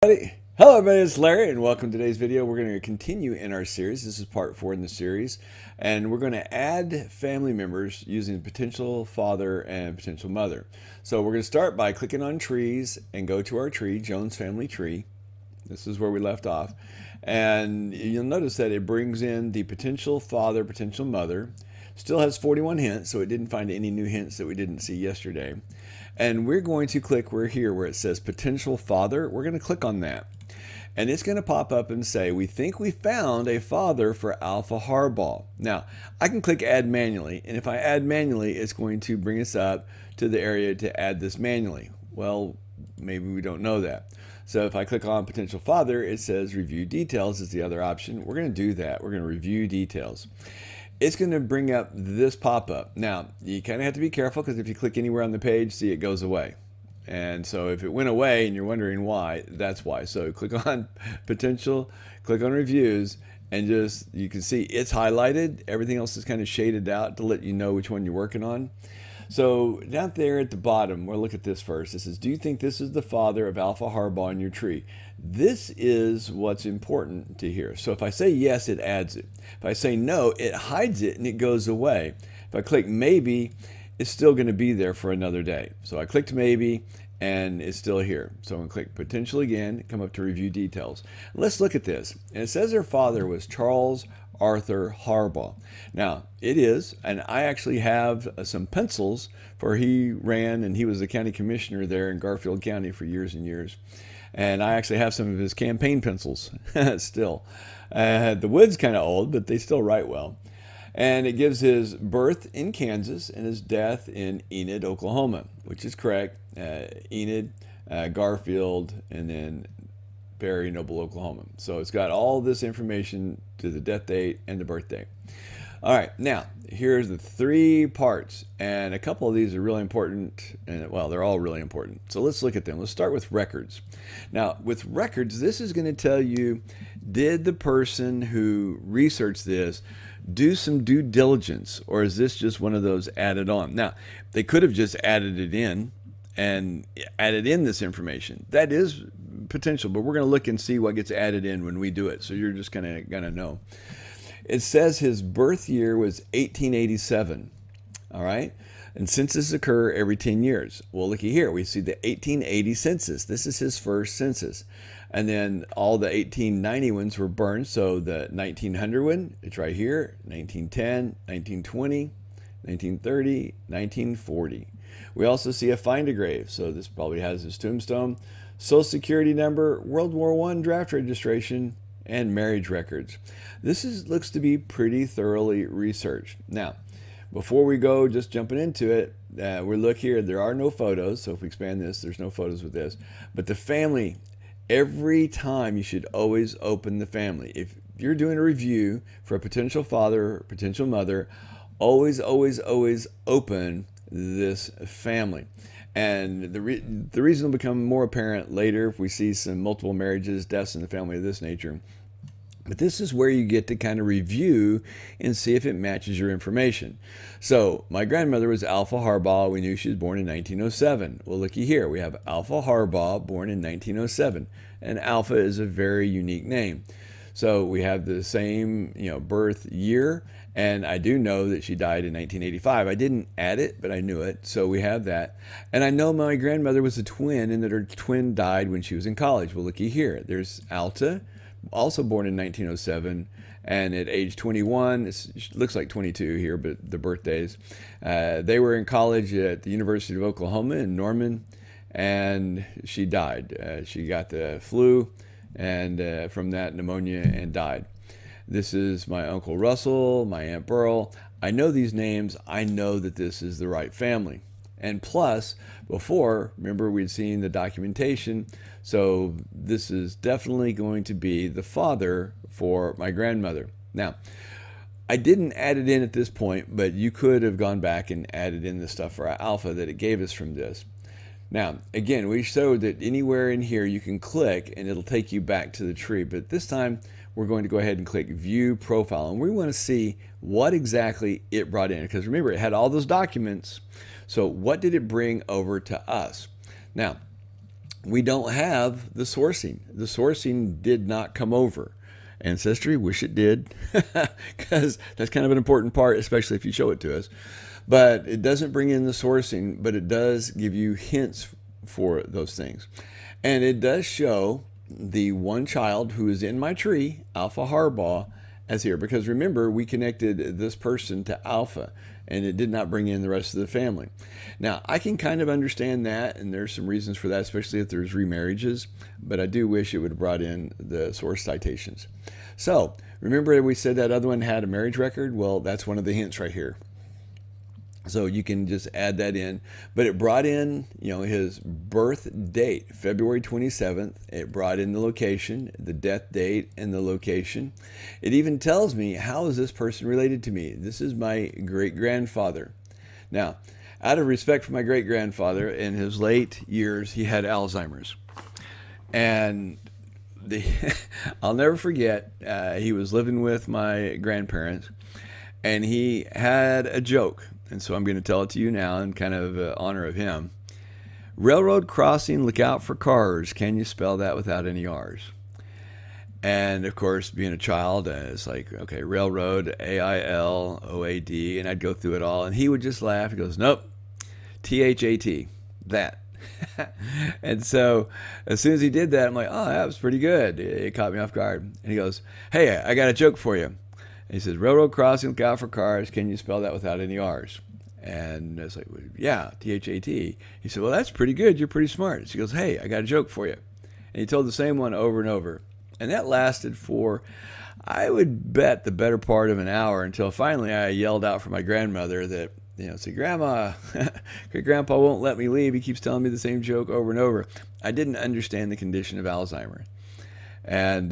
Hello everybody, it's Larry and welcome to today's video. We're going to continue in our series. This is part 4 in the series, and we're going to add family members using potential father and potential mother. So we're going to start by clicking on trees and go to our tree, Jones family tree. This is where we left off, and you'll notice that it brings in the potential father, potential mother. Still has 41 hints, so it didn't find any new hints that we didn't see yesterday. And we're going to click where it says potential father. We're going to click on that. And it's going to pop up and say, we think we found a father for Alpha Hardball. Now, I can click add manually. And if I add manually, it's going to bring us up to the area to add this manually. Well, maybe we don't know that. So if I click on potential father, it says review details is the other option. We're going to do that. We're going to review details. It's going to bring up this pop-up. Now, you kind of have to be careful because if you click anywhere on the page, see, it goes away. And so if it went away and you're wondering why, that's why. So click on potential, click on reviews, and just, you can see it's highlighted. Everything else is kind of shaded out to let you know which one you're working on. So down there at the bottom, we'll look at this first. It says, do you think this is the father of Alpha Hardball in your tree? This is what's important to hear. So if I say yes, it adds it. If I say no, it hides it and it goes away. If I click maybe, it's still going to be there for another day. So I clicked maybe and it's still here. So I'm going to click potential again, come up to review details. Let's look at this. And it says her father was Charles Arthur Hardball. Now, it is, and I actually have some pencils for he ran and he was the county commissioner there in Garfield County for years and years. And I actually have some of his campaign pencils still. The wood's kind of old, but they still write well. And it gives his birth in Kansas and his death in Enid, Oklahoma, which is correct. Enid, Garfield, and then Berry, Noble, Oklahoma. So it's got all this information to the death date and the birthday. All right, now here's the 3 parts, and a couple of these are really important, and well, they're all really important. So let's look at them. Let's start with records. Now, with records, this is going to tell you, did the person who researched this do some due diligence, or is this just one of those added on? Now, they could have just added it in and added in this information. That is potential, but we're going to look and see what gets added in when we do it. So you're just kind of going to know. It says his birth year was 1887. All right. And censuses occur every 10 years. Well, looky here. We see the 1880 census. This is his first census. And then all the 1890 ones were burned. So the 1900 one, it's right here. 1910, 1920, 1930, 1940. We also see a find a grave. So this probably has his tombstone. Social Security number, World War I draft registration, and marriage records. This looks to be pretty thoroughly researched. Now, before we go just jumping into it, we look here, there are no photos. So if we expand this, there's no photos with this. But the family, every time you should always open the family. If you're doing a review for a potential father or potential mother, always, always, always open this family. And the reason will become more apparent later if we see some multiple marriages, deaths in the family of this nature. But this is where you get to kind of review and see if it matches your information. So my grandmother was Alpha Hardball. We knew she was born in 1907. Well, looky here. We have Alpha Hardball, born in 1907. And Alpha is a very unique name. So we have the same, birth year. And I do know that she died in 1985. I didn't add it, but I knew it. So we have that. And I know my grandmother was a twin and that her twin died when she was in college. Well, looky here. There's Alta, also born in 1907. And at age 21, it looks like 22 here, but the birthdays. They were in college at the University of Oklahoma in Norman. And she died. She got the flu and from that pneumonia and died. This is my Uncle Russell, my Aunt Burl. I know these names. I know that this is the right family. And plus, before, remember we'd seen the documentation. So this is definitely going to be the father for my grandmother. Now, I didn't add it in at this point, but you could have gone back and added in the stuff for Alpha that it gave us from this. Now, again, we showed that anywhere in here you can click and it'll take you back to the tree. But this time we're going to go ahead and click View Profile. And we want to see what exactly it brought in. Because remember, it had all those documents. So what did it bring over to us? Now, we don't have the sourcing. The sourcing did not come over. Ancestry, wish it did, because that's kind of an important part, especially if you show it to us. But it doesn't bring in the sourcing, but it does give you hints for those things. And it does show the one child who is in my tree, Alpha Harbaugh, as here. Because remember, we connected this person to Alpha, and it did not bring in the rest of the family. Now, I can kind of understand that, and there's some reasons for that, especially if there's remarriages, but I do wish it would have brought in the source citations. So, remember we said that other one had a marriage record? Well, that's one of the hints right here. So you can just add that in. But it brought in, his birth date, February 27th. It brought in the location, the death date, and the location. It even tells me, how is this person related to me? This is my great-grandfather. Now, out of respect for my great-grandfather, in his late years, he had Alzheimer's. And I'll never forget, he was living with my grandparents, and he had a joke. And so I'm going to tell it to you now in kind of honor of him. Railroad crossing, look out for cars. Can you spell that without any R's? And of course, being a child, it's like, okay, railroad, AILOAD, and I'd go through it all. And he would just laugh. He goes, nope, THAT, that. And so as soon as he did that, I'm like, oh, that was pretty good. It caught me off guard. And he goes, hey, I got a joke for you. And he says, railroad crossing, look out for cars. Can you spell that without any R's? And I was like, well, yeah, THAT. He said, well, that's pretty good. You're pretty smart. She goes, hey, I got a joke for you. And he told the same one over and over. And that lasted for, I would bet, the better part of an hour, until finally I yelled out for my grandmother that, say, Grandma, Great-Grandpa won't let me leave. He keeps telling me the same joke over and over. I didn't understand the condition of Alzheimer's. And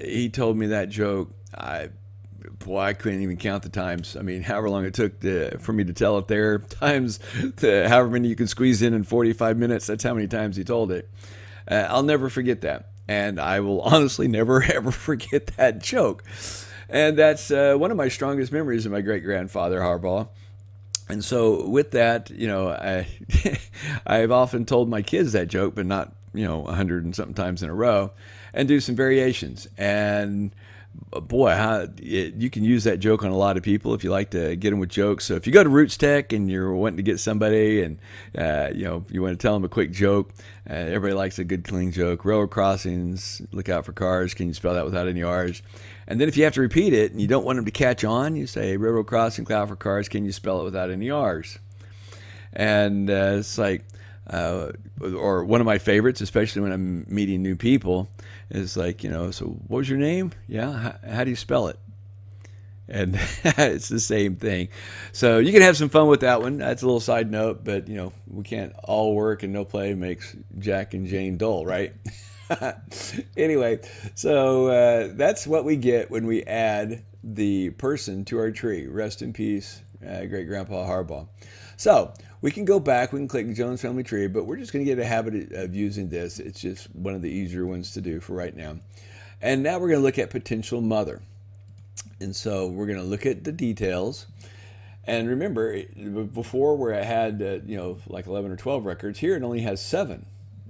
he told me that joke. I couldn't even count the times. I mean, however long it took for me to tell it there, times however many you could squeeze in 45 minutes, that's how many times he told it. I'll never forget that. And I will honestly never, ever forget that joke. And that's one of my strongest memories of my great-grandfather, Harbaugh. And so with that, I've often told my kids that joke, but not, 100 and something times in a row, and do some variations. And boy, you can use that joke on a lot of people if you like to get them with jokes. So if you go to Roots Tech and you're wanting to get somebody and, you want to tell them a quick joke, everybody likes a good, clean joke. Railroad crossings, look out for cars. Can you spell that without any R's? And then if you have to repeat it and you don't want them to catch on, you say, railroad crossing, look out for cars. Can you spell it without any R's? And it's like, or one of my favorites, especially when I'm meeting new people, is like, so what was your name? Yeah. How do you spell it? And it's the same thing. So you can have some fun with that one. That's a little side note, but we can't all work and no play makes Jack and Jane dull, right? Anyway, so that's what we get when we add the person to our tree. Rest in peace, Great-Grandpa Harbaugh. So we can go back, we can click Jones Family Tree, but we're just going to get a habit of using this. It's just one of the easier ones to do for right now. And now we're going to look at potential mother. And so we're going to look at the details. And remember, before where I had, like 11 or 12 records, here it only has 7,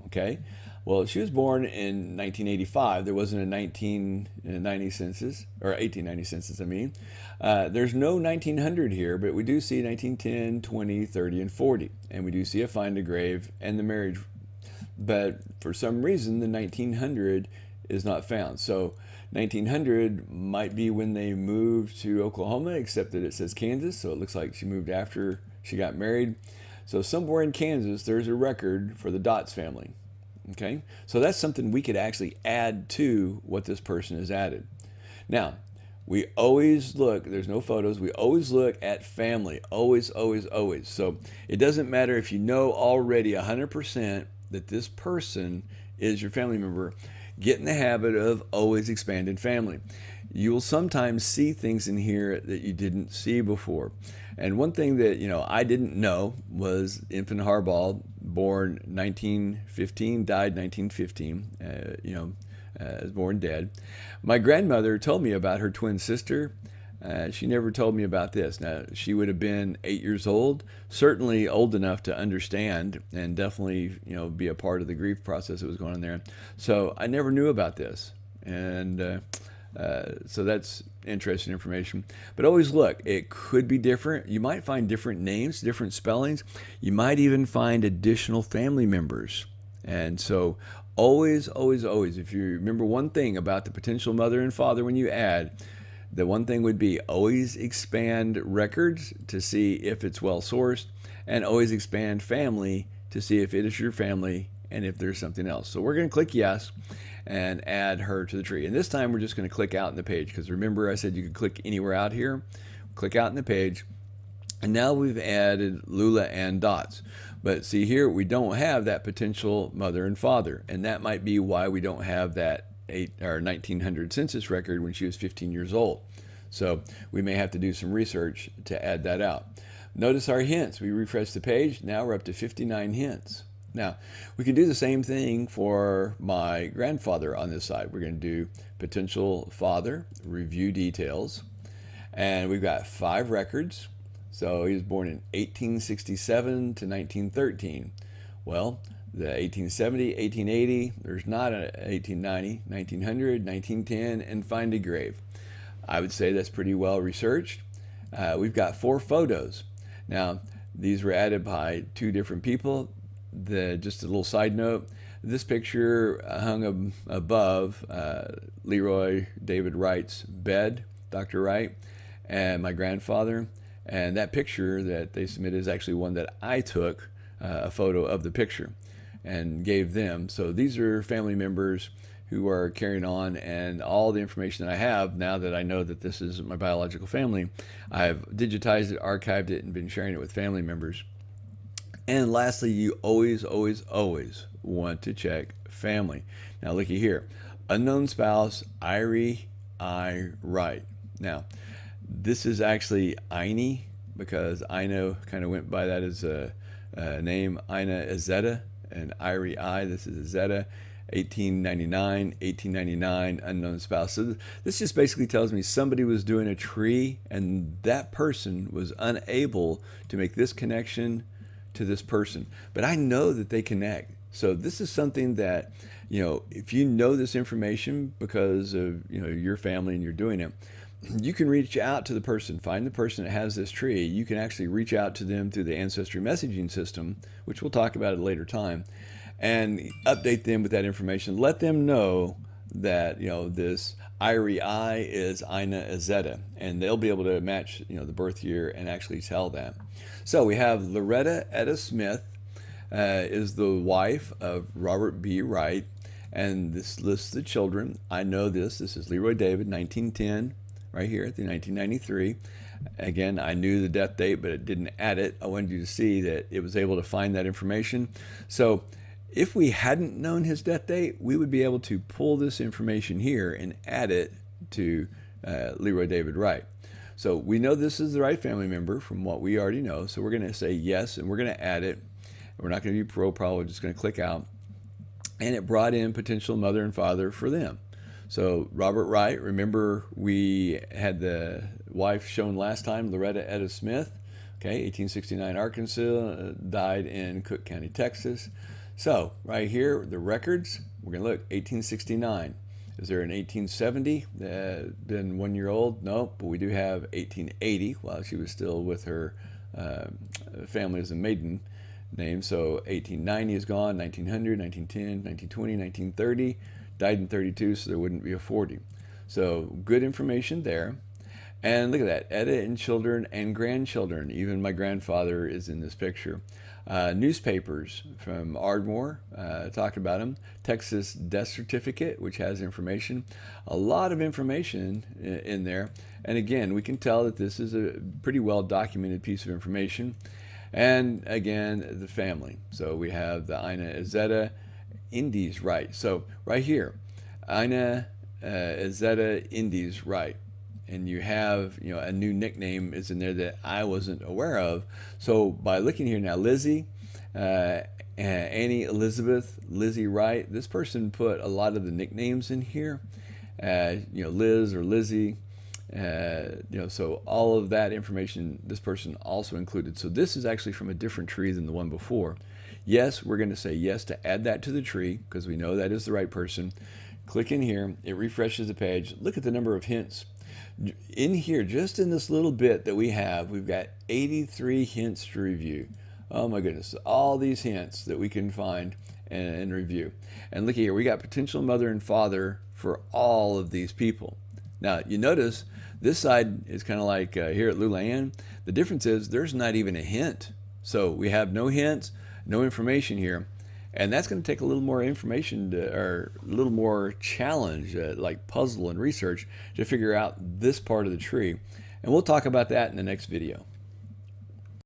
okay? Well, she was born in 1985. There wasn't a 1990 census, or 1890 census, I mean. There's no 1900 here, but we do see 1910, 20, 30, and 40. And we do see a find a grave and the marriage. But for some reason, the 1900 is not found. So 1900 might be when they moved to Oklahoma, except that it says Kansas. So it looks like she moved after she got married. So somewhere in Kansas, there's a record for the Dotz family. Okay, so that's something we could actually add to what this person has added. Now, we always look, there's no photos, we always look at family, always, always, always. So it doesn't matter if you know already 100% that this person is your family member, get in the habit of always expanding family. You will sometimes see things in here that you didn't see before. And one thing that, I didn't know was infant Harbaugh, born 1915, died 1915, was born dead. My grandmother told me about her twin sister. She never told me about this. Now, she would have been 8 years old, certainly old enough to understand and definitely, be a part of the grief process that was going on there. So I never knew about this. And so that's interesting information. But always look, it could be different. You might find different names, different spellings. You might even find additional family members. And so always, always, always, if you remember one thing about the potential mother and father when you add, the one thing would be always expand records to see if it's well sourced, and always expand family to see if it is your family and if there's something else. So we're going to click yes and add her to the tree. And this time we're just going to click out in the page, because remember I said you could click anywhere out here. Click out in the page. And now we've added Lula and Dots. But see here, we don't have that potential mother and father. And that might be why we don't have that 1900 census record when she was 15 years old. So we may have to do some research to add that out. Notice our hints. We refresh the page. Now we're up to 59 hints. Now, we can do the same thing for my grandfather on this side. We're going to do potential father, review details, and we've got 5 records. So he was born in 1867 to 1913. Well, the 1870, 1880, there's not an 1890, 1900, 1910, and find a grave. I would say that's pretty well researched. We've got 4 photos. Now, these were added by 2 different people. Just a little side note, this picture hung above Leroy David Wright's bed, Dr. Wright, and my grandfather. And that picture that they submitted is actually one that I took a photo of the picture and gave them. So these are family members who are carrying on, and all the information that I have now that I know that this is my biological family, I've digitized it, archived it, and been sharing it with family members. And lastly, you always, always, always want to check family. Now looky here, unknown spouse, Irie I. Wright. Now, this is actually Ine, because Ina kind of went by that as a name. Ina Izetta and Irie I. This is Izetta. 1899, unknown spouse. So this just basically tells me somebody was doing a tree, and that person was unable to make this connection to this person. But I know that they connect. So this is something that, if you know this information because of, your family and you're doing it, you can reach out to the person, find the person that has this tree. You can actually reach out to them through the Ancestry messaging system, which we'll talk about at a later time, and update them with that information. Let them know that, this Irie I is Ina Izetta, and they'll be able to match, the birth year and actually tell that. So we have Loretta Etta Smith is the wife of Robert B. Wright, and this lists the children. I know this. This is Leroy David, 1910, right here at the 1993. Again, I knew the death date, but it didn't add it. I wanted you to see that it was able to find that information. So if we hadn't known his death date, we would be able to pull this information here and add it to Leroy David Wright. So we know this is the right family member from what we already know. So we're going to say yes, and we're going to add it. We're not going to do profile. We're just going to click out. And it brought in potential mother and father for them. So Robert Wright, remember we had the wife shown last time, Loretta Etta Smith. Okay, 1869 Arkansas, died in Cook County, Texas. So right here, the records, we're going to look, 1869. Is there an 1870? Been 1 year old? No, but we do have 1880 while she was still with her family as a maiden name. So 1890 is gone, 1900, 1910, 1920, 1930. Died in 32, so there wouldn't be a 40. So good information there. And look at that, Etta and children and grandchildren. Even my grandfather is in this picture. Newspapers from Ardmore, talked about them. Texas death certificate, which has information. A lot of information in there. And again, we can tell that this is a pretty well documented piece of information. And again, the family. So we have the Ina Izetta Indies Wright. So right here, Ina Izetta Indies Wright. And you have, a new nickname is in there that I wasn't aware of. So by looking here now, Lizzie, Annie Elizabeth, Lizzie Wright, this person put a lot of the nicknames in here. Liz or Lizzie, So all of that information this person also included. So this is actually from a different tree than the one before. Yes, we're going to say yes to add that to the tree because we know that is the right person. Click in here, it refreshes the page. Look at the number of hints. In here, just in this little bit that we have, we've got 83 hints to review. Oh my goodness, all these hints that we can find and review. And look here, we got potential mother and father for all of these people. Now, you notice this side is kind of like here at Lulan. The difference is there's not even a hint. So we have no hints, no information here. And that's going to take a little more information or a little more challenge, like puzzle and research, to figure out this part of the tree. And we'll talk about that in the next video.